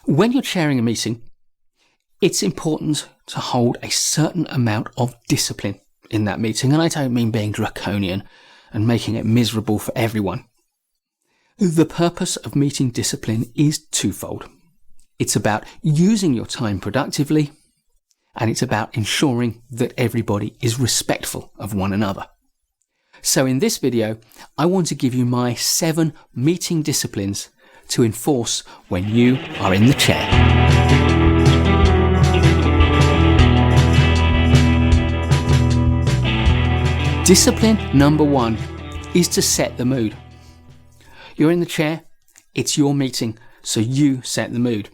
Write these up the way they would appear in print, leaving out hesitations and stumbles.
When you're chairing a meeting, it's important to hold a certain amount of discipline in that meeting. And I don't mean being draconian and making it miserable for everyone. The purpose of meeting discipline is twofold. It's about using your time productively, and it's about ensuring that everybody is respectful of one another. So in this video, I want to give you my 7 meeting disciplines to enforce when you are in the chair. Discipline number 1 is to set the mood. You're in the chair, it's your meeting, so you set the mood.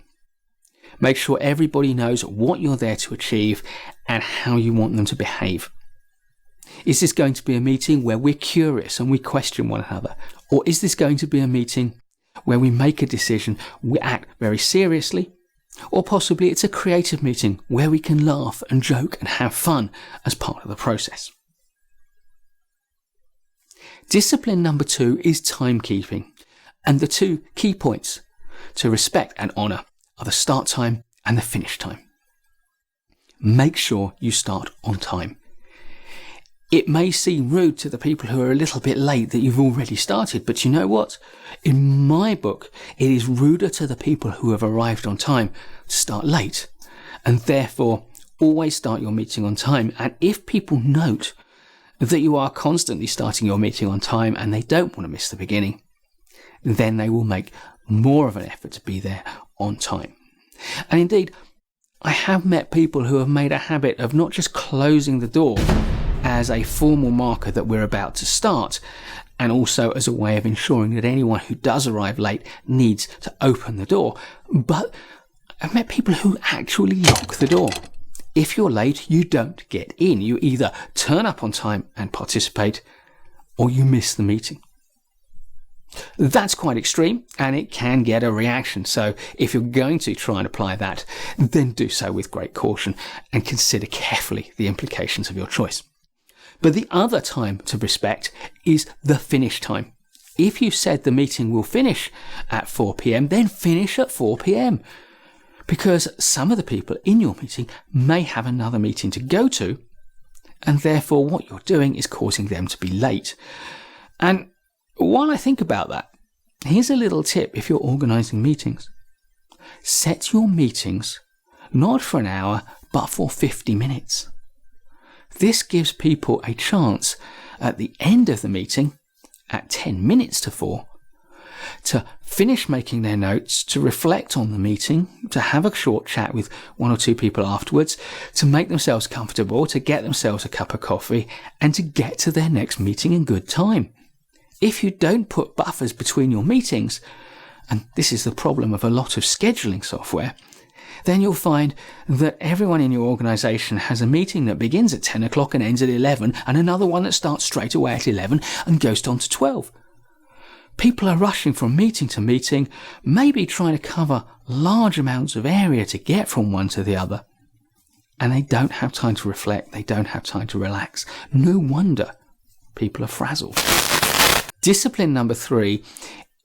Make sure everybody knows what you're there to achieve and how you want them to behave. Is this going to be a meeting where we're curious and we question one another? Or is this going to be a meeting where we make a decision, we act very seriously? Or possibly it's a creative meeting where we can laugh and joke and have fun as part of the process. Discipline number 2 is timekeeping, and the 2 key points to respect and honour are the start time and the finish time. Make sure you start on time. It may seem rude to the people who are a little bit late that you've already started, but you know what? In my book, it is ruder to the people who have arrived on time to start late, and therefore always start your meeting on time. And if people note that you are constantly starting your meeting on time and they don't want to miss the beginning, then they will make more of an effort to be there on time. And indeed, I have met people who have made a habit of not just closing the door as a formal marker that we're about to start, and also as a way of ensuring that anyone who does arrive late needs to open the door, but I've met people who actually lock the door. If you're late, you don't get in. You either turn up on time and participate, or you miss the meeting. That's quite extreme, and it can get a reaction. So if you're going to try and apply that, then do so with great caution and consider carefully the implications of your choice. But the other time to respect is the finish time. If you said the meeting will finish at 4 p.m, then finish at 4 p.m. Because some of the people in your meeting may have another meeting to go to, and therefore what you're doing is causing them to be late. And while I think about that, here's a little tip if you're organising meetings. Set your meetings not for an hour, but for 50 minutes. This gives people a chance at the end of the meeting, at 10 minutes to 4, to finish making their notes, to reflect on the meeting, to have a short chat with 1 or 2 people afterwards, to make themselves comfortable, to get themselves a cup of coffee, and to get to their next meeting in good time. If you don't put buffers between your meetings, and this is the problem of a lot of scheduling software, then you'll find that everyone in your organisation has a meeting that begins at 10 o'clock and ends at 11, and another one that starts straight away at 11 and goes on to 12. People are rushing from meeting to meeting, maybe trying to cover large amounts of area to get from one to the other. And they don't have time to reflect, they don't have time to relax. No wonder people are frazzled. Discipline number 3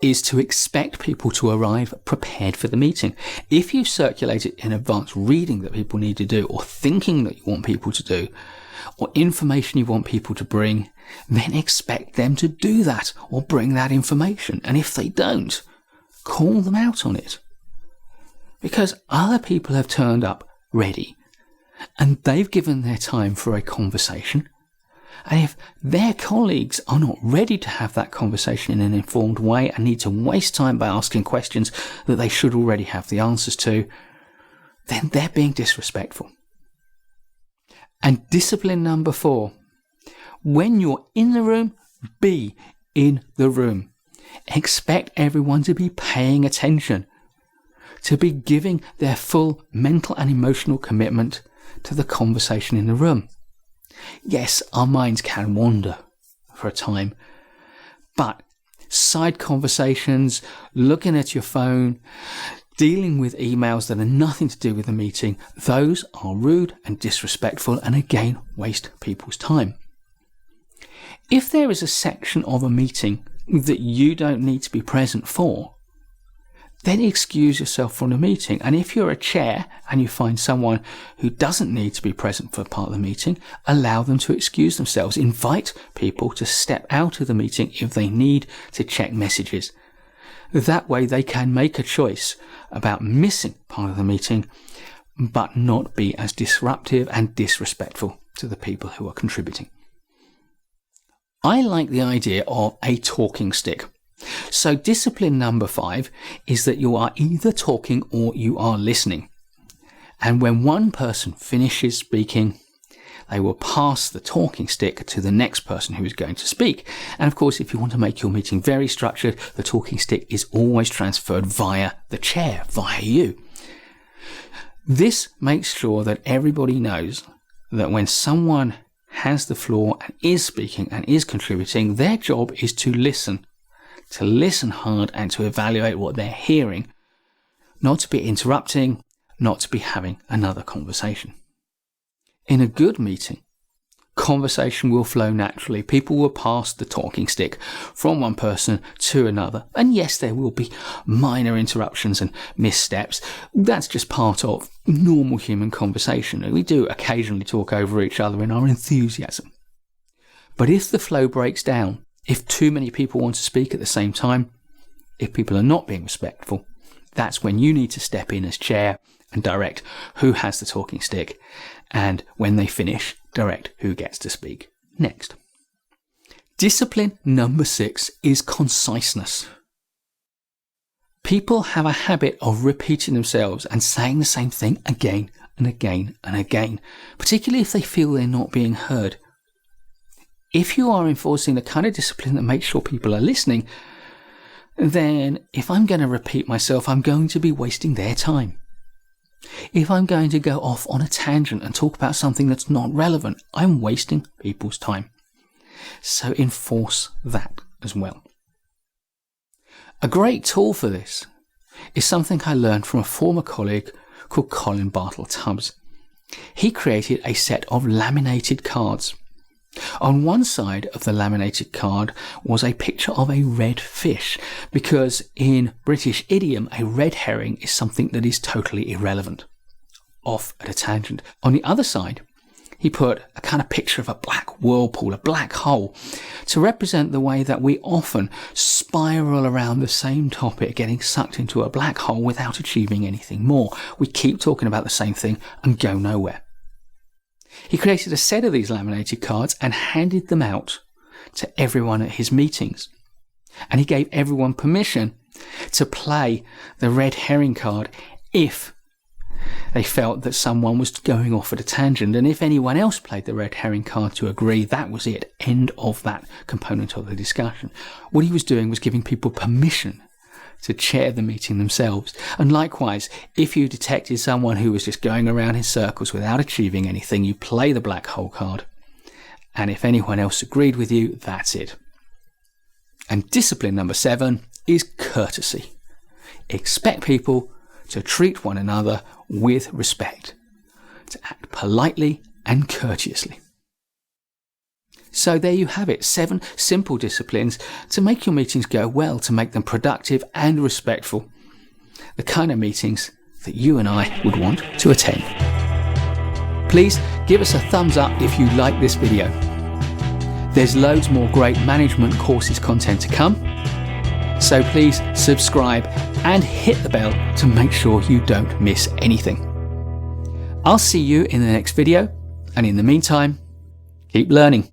is to expect people to arrive prepared for the meeting. If you circulate it in advance, reading that people need to do, or thinking that you want people to do, or information you want people to bring, then expect them to do that or bring that information. And if they don't, call them out on it. Because other people have turned up ready and they've given their time for a conversation. And if their colleagues are not ready to have that conversation in an informed way and need to waste time by asking questions that they should already have the answers to, then they're being disrespectful. And discipline number 4, when you're in the room, be in the room. Expect everyone to be paying attention, to be giving their full mental and emotional commitment to the conversation in the room. Yes, our minds can wander for a time, but side conversations, looking at your phone, dealing with emails that are nothing to do with the meeting, those are rude and disrespectful and again waste people's time. If there is a section of a meeting that you don't need to be present for, then excuse yourself from the meeting. And if you're a chair and you find someone who doesn't need to be present for part of the meeting, allow them to excuse themselves. Invite people to step out of the meeting if they need to check messages. That way they can make a choice about missing part of the meeting, but not be as disruptive and disrespectful to the people who are contributing. I like the idea of a talking stick. So discipline number 5 is that you are either talking or you are listening. And when one person finishes speaking, they will pass the talking stick to the next person who is going to speak. And of course, if you want to make your meeting very structured, the talking stick is always transferred via the chair, via you. This makes sure that everybody knows that when someone has the floor and is speaking and is contributing, their job is to listen hard and to evaluate what they're hearing, not to be interrupting, not to be having another conversation. In a good meeting, conversation will flow naturally. People will pass the talking stick from one person to another. And yes, there will be minor interruptions and missteps. That's just part of normal human conversation. We do occasionally talk over each other in our enthusiasm. But if the flow breaks down, if too many people want to speak at the same time, if people are not being respectful, that's when you need to step in as chair and direct who has the talking stick, and when they finish, direct who gets to speak next. Discipline number 6 is conciseness. People have a habit of repeating themselves and saying the same thing again and again and again, particularly if they feel they're not being heard. If you are enforcing the kind of discipline that makes sure people are listening, then if I'm going to repeat myself, I'm going to be wasting their time. If I'm going to go off on a tangent and talk about something that's not relevant, I'm wasting people's time. So enforce that as well. A great tool for this is something I learned from a former colleague called Colin Bartle-Tubbs. He created a set of laminated cards. On one side of the laminated card was a picture of a red fish, because in British idiom, a red herring is something that is totally irrelevant. Off at a tangent. On the other side, he put a kind of picture of a black whirlpool, a black hole, to represent the way that we often spiral around the same topic, getting sucked into a black hole without achieving anything more. We keep talking about the same thing and go nowhere. He created a set of these laminated cards and handed them out to everyone at his meetings. And he gave everyone permission to play the red herring card if they felt that someone was going off at a tangent. And if anyone else played the red herring card to agree, that was it. End of that component of the discussion. What he was doing was giving people permission to chair the meeting themselves. And likewise, if you detected someone who was just going around in circles without achieving anything, you play the black hole card. And if anyone else agreed with you, that's it. And discipline number 7 is courtesy. Expect people to treat one another with respect, to act politely and courteously. So there you have it, 7 simple disciplines to make your meetings go well, to make them productive and respectful. The kind of meetings that you and I would want to attend. Please give us a thumbs up if you like this video. There's loads more great management courses content to come. So please subscribe and hit the bell to make sure you don't miss anything. I'll see you in the next video, and in the meantime, keep learning.